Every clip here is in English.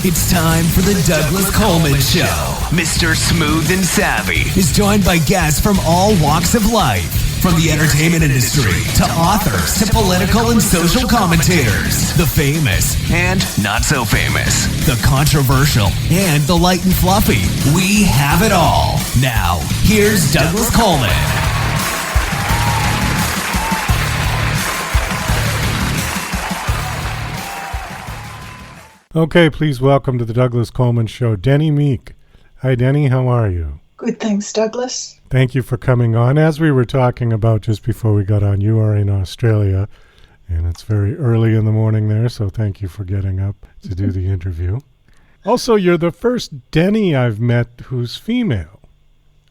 It's time for the Douglas Coleman Show. Mr. Smooth and Savvy is joined by guests from all walks of life, from the entertainment industry to authors to political and social commentators, the famous and not so famous, the controversial and the light and fluffy. We have it all. Now, here's Douglas Coleman. Okay, please welcome to the Douglas Coleman Show, Denny Meek. Hi, Denny. How are you? Good, thanks, Douglas. Thank you for coming on. As we were talking about just before we got on, you are in Australia, and it's very early in the morning there, so thank you for getting up to do the interview. Also, you're the first Denny I've met who's female.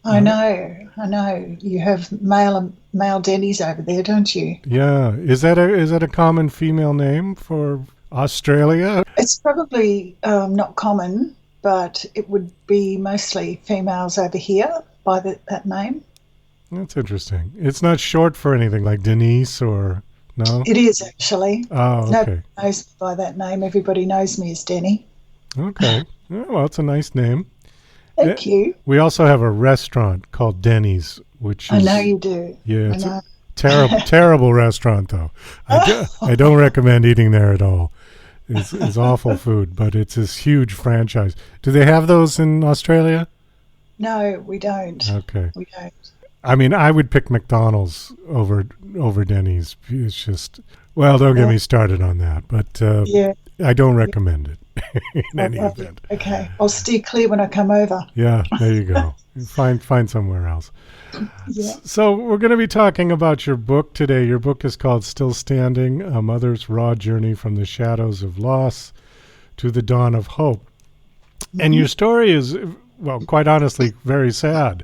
I know. You have male Denny's over there, don't you? Yeah. Is that a common female name for Australia? It's probably not common, but it would be mostly females over here by that name. That's interesting. It's not short for anything like Denise or no? It is actually. Oh, okay. Nobody knows me by that name. Everybody knows me as Denny. Okay. Well, it's a nice name. Thank you. We also have a restaurant called Denny's, which is... I know you do. Yeah, it's a terrible restaurant, though. I don't recommend eating there at all. It's awful food, but it's this huge franchise. Do they have those in Australia? No, we don't. Okay. We don't. I mean, I would pick McDonald's over Denny's. It's just... Well, don't get me started on that, but I don't recommend it in any event. Okay. I'll steer clear when I come over. Yeah, there you go. Find somewhere else. Yeah. So we're going to be talking about your book today. Your book is called Still Standing, A Mother's Raw Journey from the Shadows of Loss to the Dawn of Hope. Mm-hmm. And your story is, well, quite honestly, very sad.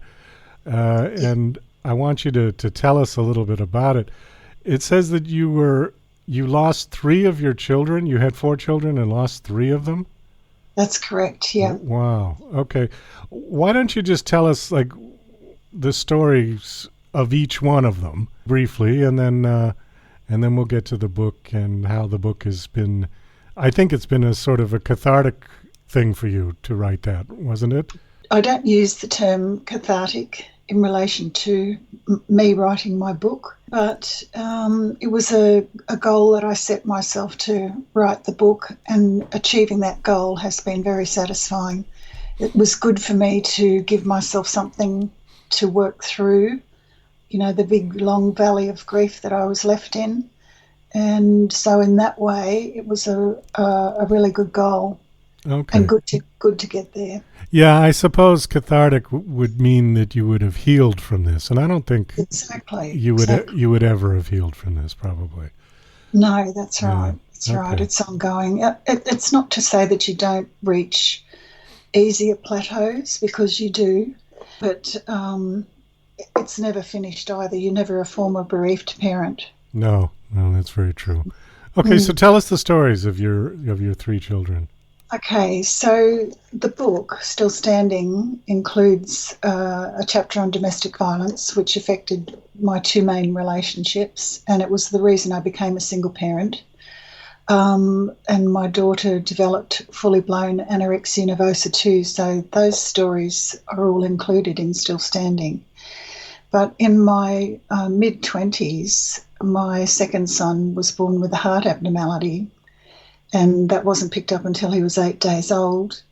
And I want you to tell us a little bit about it. It says that you lost 3 of your children. You had 4 children and lost 3 of them? That's correct, yeah. Wow. Okay. Why don't you just tell us, like, the stories of each one of them briefly, and then we'll get to the book and how the book has been. I think it's been a sort of a cathartic thing for you to write that, wasn't it? I don't use the term cathartic in relation to me writing my book, but it was a goal that I set myself to write the book, and achieving that goal has been very satisfying. It was good for me to give myself something to work through, the big long valley of grief that I was left in. And so in that way, it was a really good goal. Okay. And good to get there. Yeah, I suppose cathartic would mean that you would have healed from this, and I don't think you would ever have healed from this, probably. No, that's right. That's right. It's ongoing. It's not to say that you don't reach easier plateaus, because you do, but it's never finished either. You're never a former bereaved parent. No, that's very true. Okay, so tell us the stories of your 3 children. Okay, so the book, Still Standing, includes a chapter on domestic violence, which affected my 2 main relationships, and it was the reason I became a single parent. And my daughter developed fully blown anorexia nervosa too, so those stories are all included in Still Standing. But in my mid-20s, my second son was born with a heart abnormality, and that wasn't picked up until he was 8 days old.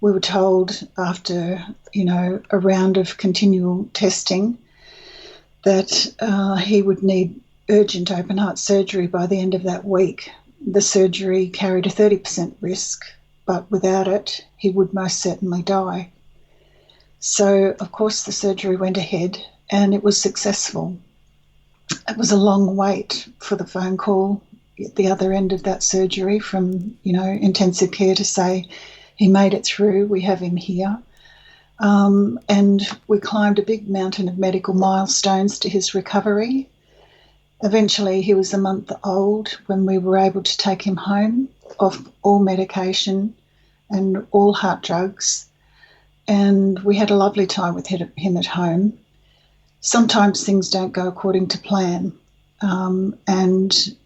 We were told after, a round of continual testing that he would need urgent open heart surgery by the end of that week. The surgery carried a 30% risk, but without it, he would most certainly die. So, of course, the surgery went ahead and it was successful. It was a long wait for the phone call at the other end of that surgery from, intensive care to say, he made it through, we have him here. And we climbed a big mountain of medical milestones to his recovery. Eventually, he was a month old when we were able to take him home off all medication and all heart drugs. And we had a lovely time with him at home. Sometimes things don't go according to plan. And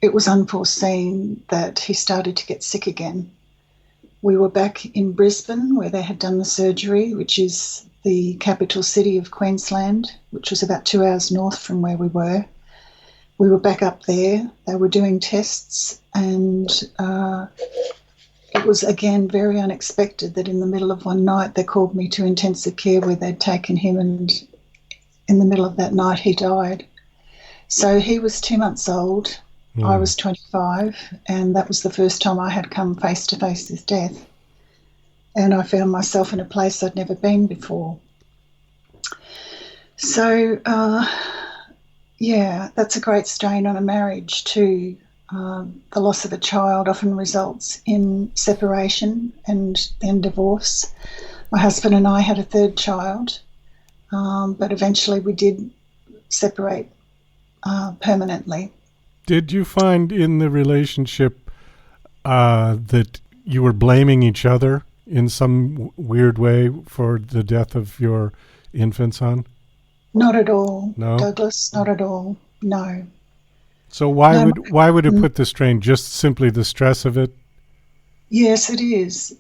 it was unforeseen that he started to get sick again. We were back in Brisbane where they had done the surgery, which is the capital city of Queensland, which was about 2 hours north from where we were. We were back up there. They were doing tests, and it was, again, very unexpected that in the middle of one night they called me to intensive care where they'd taken him, and in the middle of that night he died. So he was 2 months old. I was 25, and that was the first time I had come face to face with death. And I found myself in a place I'd never been before. So, that's a great strain on a marriage too. The loss of a child often results in separation and then divorce. My husband and I had a third child, but eventually we did separate permanently. Did you find in the relationship that you were blaming each other in some weird way for the death of your infant son? Not at all, No? Douglas, not at all, no. So why would it put the strain? Just simply the stress of it? Yes, it is.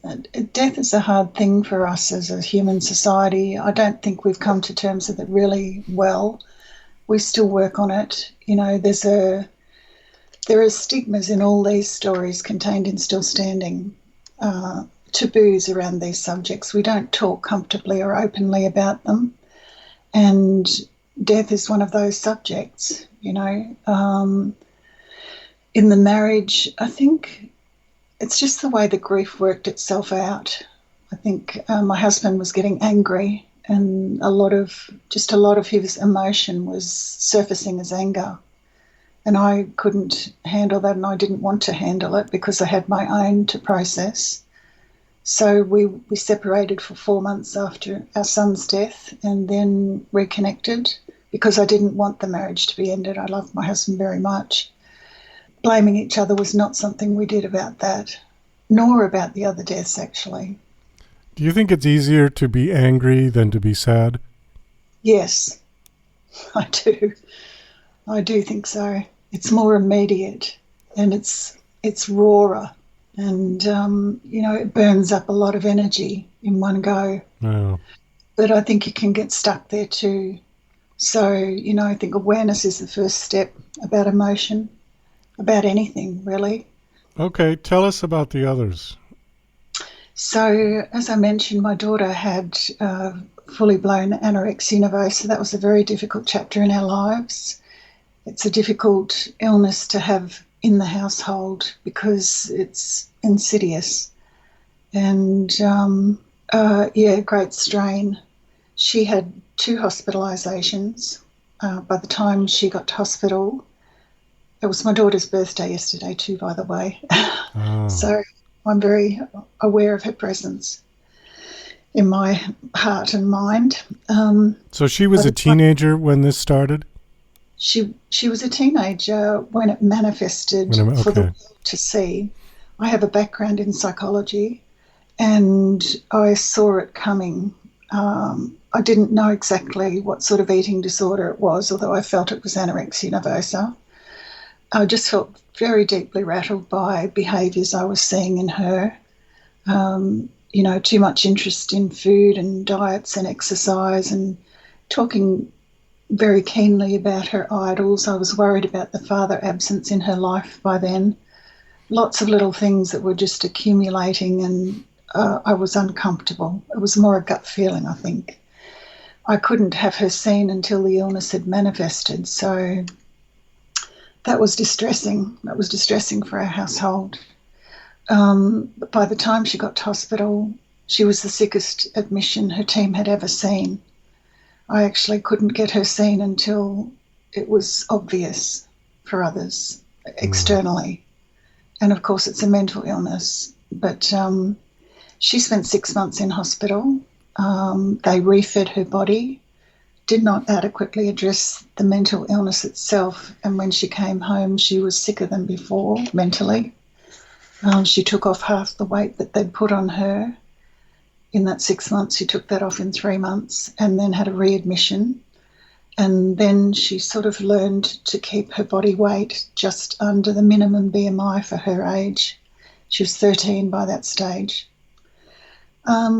Death is a hard thing for us as a human society. I don't think we've come to terms with it really well. We still work on it. You know, there are stigmas in all these stories contained in Still Standing, taboos around these subjects. We don't talk comfortably or openly about them. And death is one of those subjects, you know. In the marriage, I think it's just the way the grief worked itself out. I think my husband was getting angry, and a lot of his emotion was surfacing as anger. And I couldn't handle that, and I didn't want to handle it because I had my own to process. So we separated for 4 months after our son's death, and then reconnected because I didn't want the marriage to be ended. I loved my husband very much. Blaming each other was not something we did about that, nor about the other deaths, actually. Do you think it's easier to be angry than to be sad? Yes, I do. I do think so. It's more immediate, and it's rawer, and it burns up a lot of energy in one go. No. But I think you can get stuck there too. So, I think awareness is the first step about emotion, about anything really. Okay, tell us about the others. So, as I mentioned, my daughter had fully blown anorexia nervosa. That was a very difficult chapter in our lives. It's a difficult illness to have in the household because it's insidious. And, great strain. She had 2 hospitalisations. By the time she got to hospital, it was my daughter's birthday yesterday too, by the way. Oh. So I'm very aware of her presence in my heart and mind. So she was a teenager when this started? She was a teenager when it manifested for the world to see. I have a background in psychology, and I saw it coming. I didn't know exactly what sort of eating disorder it was, although I felt it was anorexia nervosa. I just felt very deeply rattled by behaviours I was seeing in her. Too much interest in food and diets and exercise, and talking very keenly about her idols. I was worried about the father absence in her life by then. Lots of little things that were just accumulating, and I was uncomfortable. It was more a gut feeling, I think. I couldn't have her seen until the illness had manifested, so that was distressing. That was distressing for our household. But by the time she got to hospital, she was the sickest admission her team had ever seen. I actually couldn't get her seen until it was obvious for others externally. And of course, it's a mental illness. But she spent 6 months in hospital. They refed her body, did not adequately address the mental illness itself. And when she came home, she was sicker than before mentally. She took off half the weight that they'd put on her. In that 6 months, she took that off in 3 months and then had a readmission. And then she sort of learned to keep her body weight just under the minimum BMI for her age. She was 13 by that stage.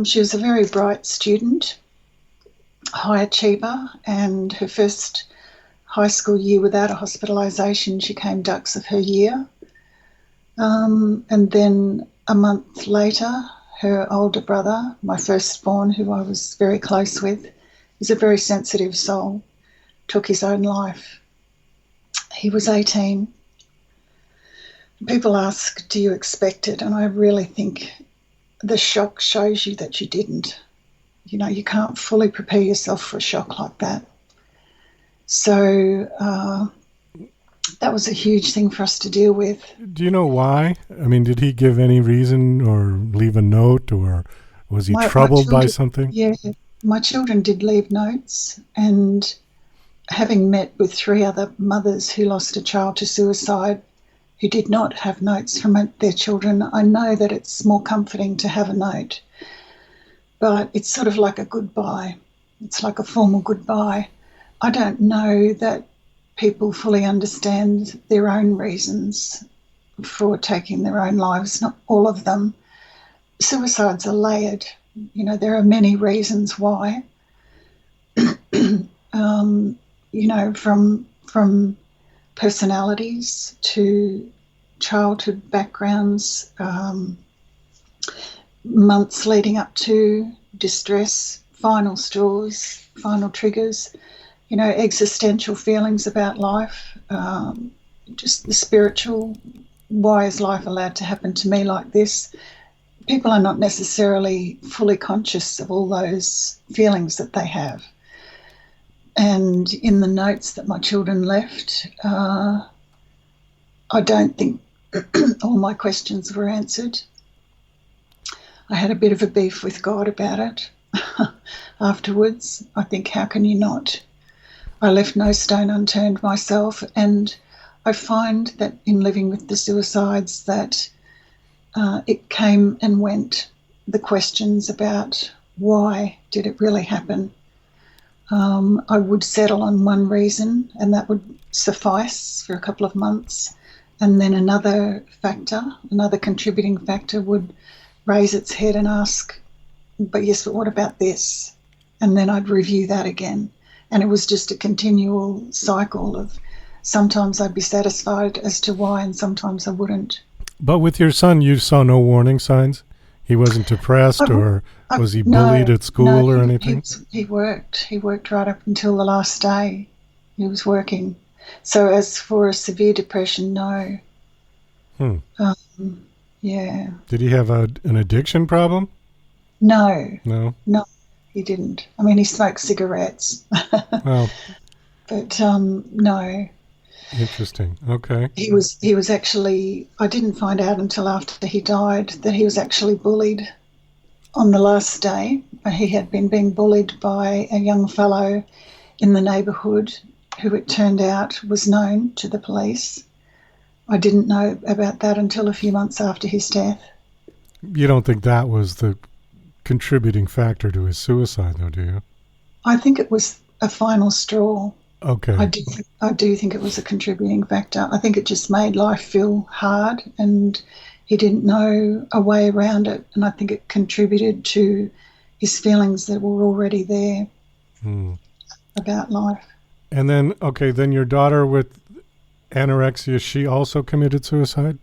She was a very bright student, high achiever, and her first high school year without a hospitalisation, she came dux of her year. And then a month later, her older brother, my firstborn, who I was very close with, is a very sensitive soul, took his own life. He was 18. People ask, do you expect it? And I really think the shock shows you that you didn't. You know, you can't fully prepare yourself for a shock like that. So that was a huge thing for us to deal with. Do you know why? I mean, did he give any reason or leave a note, or was he troubled by something? Yeah, my children did leave notes, and having met with 3 other mothers who lost a child to suicide who did not have notes from their children, I know that it's more comforting to have a note. But it's sort of like a goodbye. It's like a formal goodbye. I don't know that people fully understand their own reasons for taking their own lives, not all of them. Suicides are layered. You know, there are many reasons why. You know, from personalities to childhood backgrounds, months leading up to distress, final straws, final triggers, you know, existential feelings about life, just the spiritual, why is life allowed to happen to me like this? People are not necessarily fully conscious of all those feelings that they have. And in the notes that my children left, I don't think all my questions were answered. I had a bit of a beef with God about it afterwards. I think, how can you not? I left no stone unturned myself, and I find that in living with the suicides that it came and went, the questions about why did it really happen. I would settle on one reason, and that would suffice for a couple of months, and then another contributing factor would raise its head and ask, but what about this? And then I'd review that again. And it was just a continual cycle of sometimes I'd be satisfied as to why and sometimes I wouldn't. But with your son, you saw no warning signs? He wasn't depressed, or was he bullied at school or anything? He worked. He worked right up until the last day. He was working. So as for a severe depression, no. Yeah. Did he have an addiction problem? No. No? No, he didn't. I mean, he smoked cigarettes. Well. But no. Interesting. Okay. He was actually, I didn't find out until after he died that he was actually bullied on the last day. He had been being bullied by a young fellow in the neighbourhood who it turned out was known to the police. I didn't know about that until a few months after his death. You don't think that was the contributing factor to his suicide, though, do you? I think it was a final straw. Okay. I do think it was a contributing factor. I think it just made life feel hard, and he didn't know a way around it. And I think it contributed to his feelings that were already there about life. And then, then your daughter with anorexia, she also committed suicide?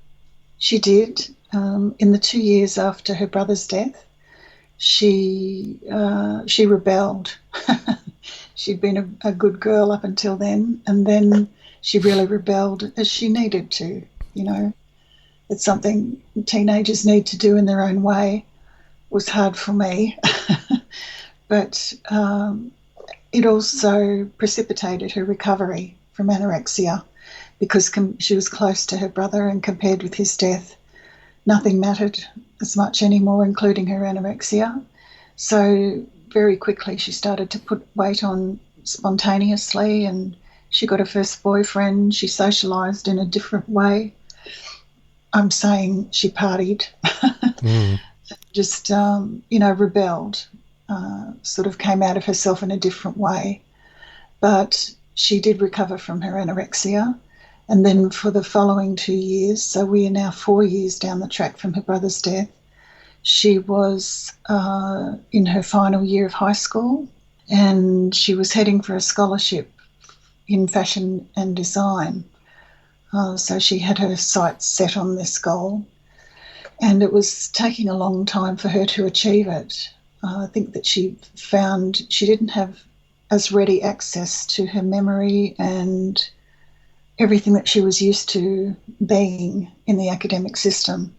She did. In the 2 years after her brother's death, she rebelled. She'd been a good girl up until then, and then she really rebelled as she needed to. You know, it's something teenagers need to do in their own way. It was hard for me, but it also precipitated her recovery from anorexia because she was close to her brother, and compared with his death, nothing mattered as much anymore, including her anorexia. So very quickly she started to put weight on spontaneously, and she got her first boyfriend. She socialised in a different way. I'm saying she partied, just, rebelled, sort of came out of herself in a different way. But she did recover from her anorexia. And then for the following 2 years, so we are now 4 years down the track from her brother's death, She was in her final year of high school, and she was heading for a scholarship in fashion and design. So she had her sights set on this goal, and it was taking a long time for her to achieve it. I think that she found she didn't have as ready access to her memory and everything that she was used to being in the academic system.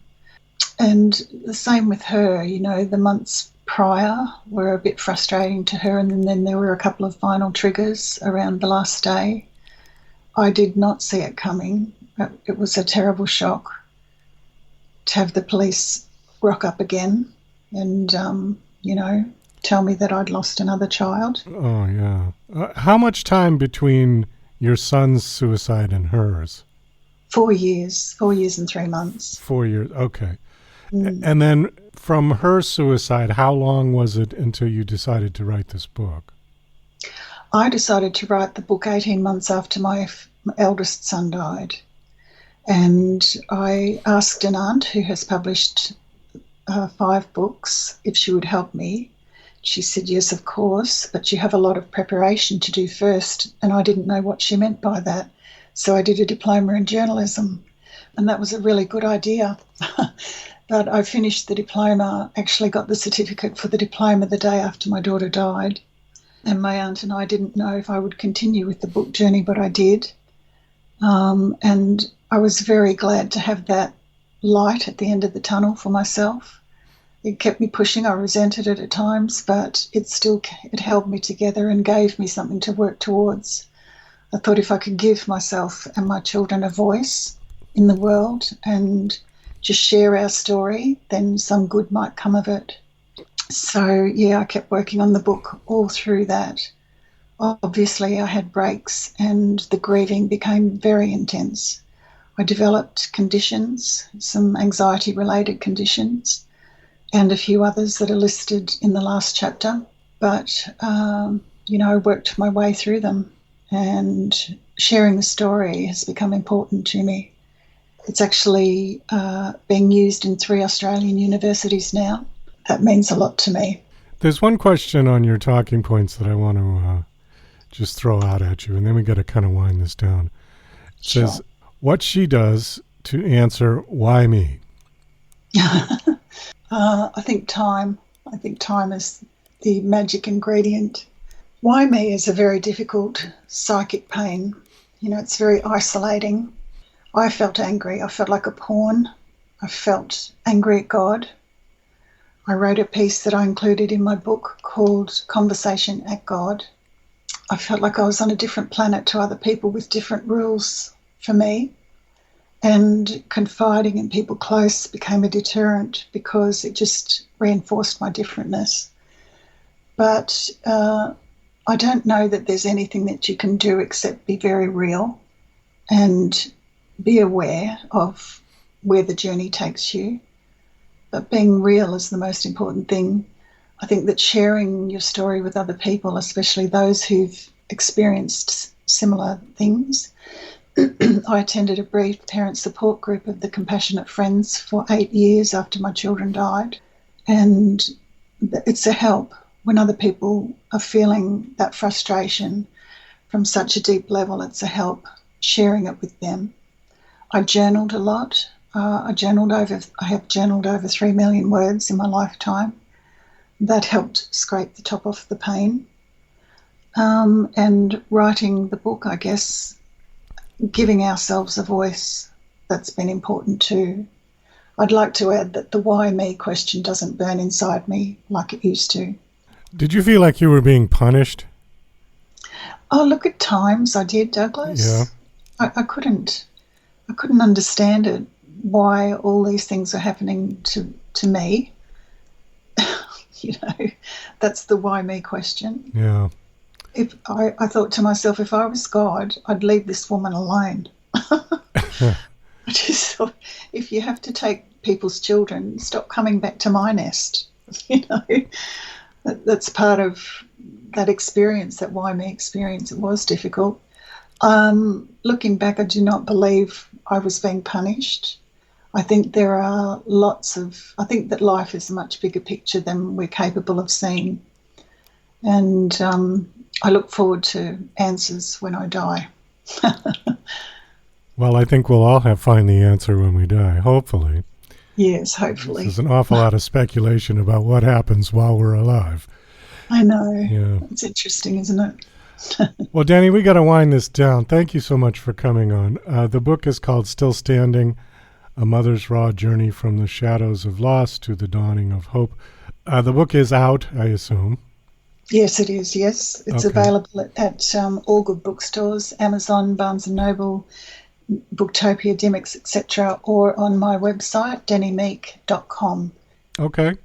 And the same with her, you know, the months prior were a bit frustrating to her, and then there were a couple of final triggers around the last day. I did not see it coming. It was a terrible shock to have the police rock up again and, you know, tell me that I'd lost another child. Oh, yeah. How much time between your son's suicide and hers? 4 years, 4 years and 3 months. 4 years, okay. And then from her suicide, how long was it until you decided to write this book? I decided to write the book 18 months after my eldest son died. And I asked an aunt who has published 5 books if she would help me. She said, yes, of course, but you have a lot of preparation to do first. And I didn't know what she meant by that. So I did a diploma in journalism, and that was a really good idea. But I finished the diploma, actually got the certificate for the diploma the day after my daughter died. And my aunt and I didn't know if I would continue with the book journey, but I did. And I was very glad to have that light at the end of the tunnel for myself. It kept me pushing. I resented it at times, but it held me together and gave me something to work towards. I thought if I could give myself and my children a voice in the world and just share our story, then some good might come of it. So, yeah, I kept working on the book all through that. Obviously, I had breaks and the grieving became very intense. I developed conditions, some anxiety-related conditions, and a few others that are listed in the last chapter. But, you know, I worked my way through them, and sharing the story has become important to me. It's actually being used in 3 Australian universities now. That means a lot to me. There's one question on your talking points that I want to just throw out at you, and then we got to kind of wind this down. It says, what she does to answer, why me? I think time. I think time is the magic ingredient. Why me is a very difficult psychic pain. You know, it's very isolating. I felt angry. I felt like a pawn. I felt angry at God. I wrote a piece that I included in my book called Conversation at God. I felt like I was on a different planet to other people with different rules for me. And confiding in people close became a deterrent because it just reinforced my differentness. But I don't know that there's anything that you can do except be very real and be aware of where the journey takes you. But being real is the most important thing. I think that sharing your story with other people, especially those who've experienced similar things. I attended a brief parent support group of the Compassionate Friends for 8 years after my children died. And it's a help when other people are feeling that frustration from such a deep level. It's a help sharing it with them. I journaled a lot. I have journaled over 3 million words in my lifetime. That helped scrape the top off the pain. And writing the book, I guess, giving ourselves a voice, that's been important too. I'd like to add that the why me question doesn't burn inside me like it used to. Did you feel like you were being punished? Oh, look, at times I did, Douglas. Yeah. I couldn't understand it, why all these things are happening to me. You know, that's the why me question. Yeah. If I thought to myself, if I was God, I'd leave this woman alone. I just thought, if you have to take people's children, stop coming back to my nest. You know, that's part of that experience, that why me experience. It was difficult. Looking back, I do not believe I was being punished. I think I think that life is a much bigger picture than we're capable of seeing. And I look forward to answers when I die. Well, I think we'll all find the answer when we die, hopefully. Yes, hopefully. There's an awful lot of speculation about what happens while we're alive. I know. Yeah. It's interesting, isn't it? Well, Denny, we got to wind this down. Thank you so much for coming on. The book is called Still Standing, A Mother's Raw Journey from the Shadows of Loss to the Dawning of Hope. The book is out, I assume. Yes, it is, yes. It's available at all good bookstores, Amazon, Barnes & Noble, Booktopia, Dimmicks, etc., or on my website, dennymeek.com. Okay.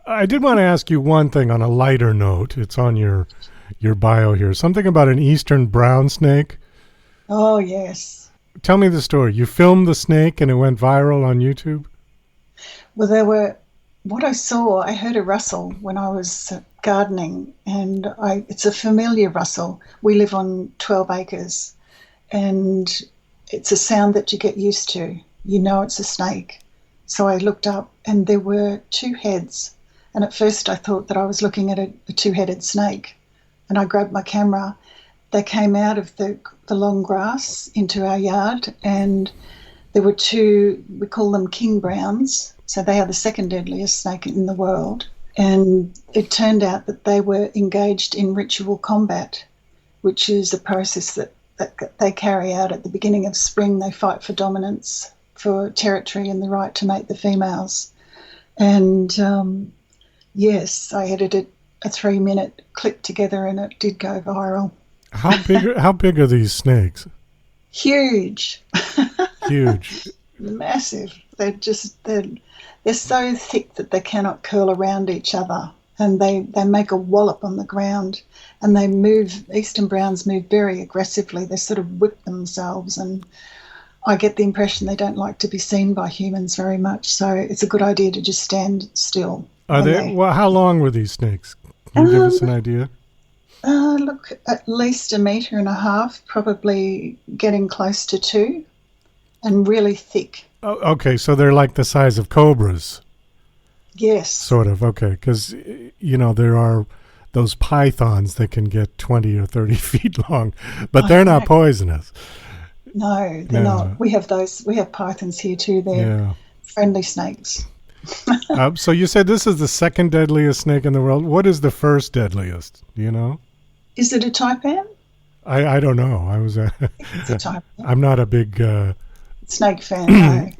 I did want to ask you one thing on a lighter note. It's on your bio here. Something about an eastern brown snake. Oh, yes. Tell me the story. You filmed the snake and it went viral on YouTube? Well, I heard a rustle when I was gardening, and it's a familiar rustle. We live on 12 acres, and it's a sound that you get used to. You know it's a snake. So I looked up, and there were two heads. And at first I thought that I was looking at a two-headed snake. And I grabbed my camera. They came out of the long grass into our yard, and there were two, we call them king browns. So they are the second deadliest snake in the world. And it turned out that they were engaged in ritual combat, which is a process that they carry out at the beginning of spring. They fight for dominance, for territory and the right to mate the females. And yes, I edited a 3-minute clip together and it did go viral. How big are these snakes? Huge. Huge. Massive. They're so thick that they cannot curl around each other, and they make a wallop on the ground, and they move. Eastern browns move very aggressively. They sort of whip themselves, and I get the impression they don't like to be seen by humans very much. So it's a good idea to just stand still. Well, how long were these snakes? Can you give us an idea? Look, at least 1.5 meters, probably getting close to 2, and really thick. Oh, okay, so they're like the size of cobras. Yes. Sort of, okay, because, there are those pythons that can get 20 or 30 feet long, but they're not poisonous. No, they're not. We have pythons here too. They're friendly snakes. So you said this is the second deadliest snake in the world. What is the first deadliest? Do you know? Is it a taipan? I don't know. It's a taipan. I'm not a big... snake fan,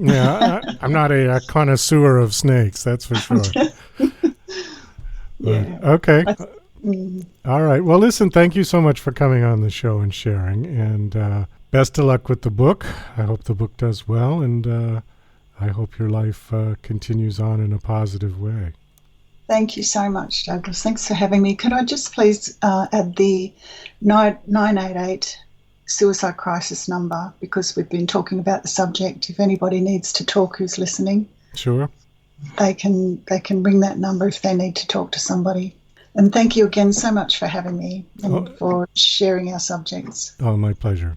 no. Yeah, I'm not a connoisseur of snakes, that's for sure. Yeah. Okay. All right. Well, listen, thank you so much for coming on the show and sharing. And best of luck with the book. I hope the book does well, and I hope your life continues on in a positive way. Thank you so much, Douglas. Thanks for having me. Could I just please add the 988 suicide crisis number, because we've been talking about the subject. If anybody needs to talk who's listening, sure, they can ring that number if they need to talk to somebody. And thank you again so much for having me and for sharing our subjects. Oh, my pleasure.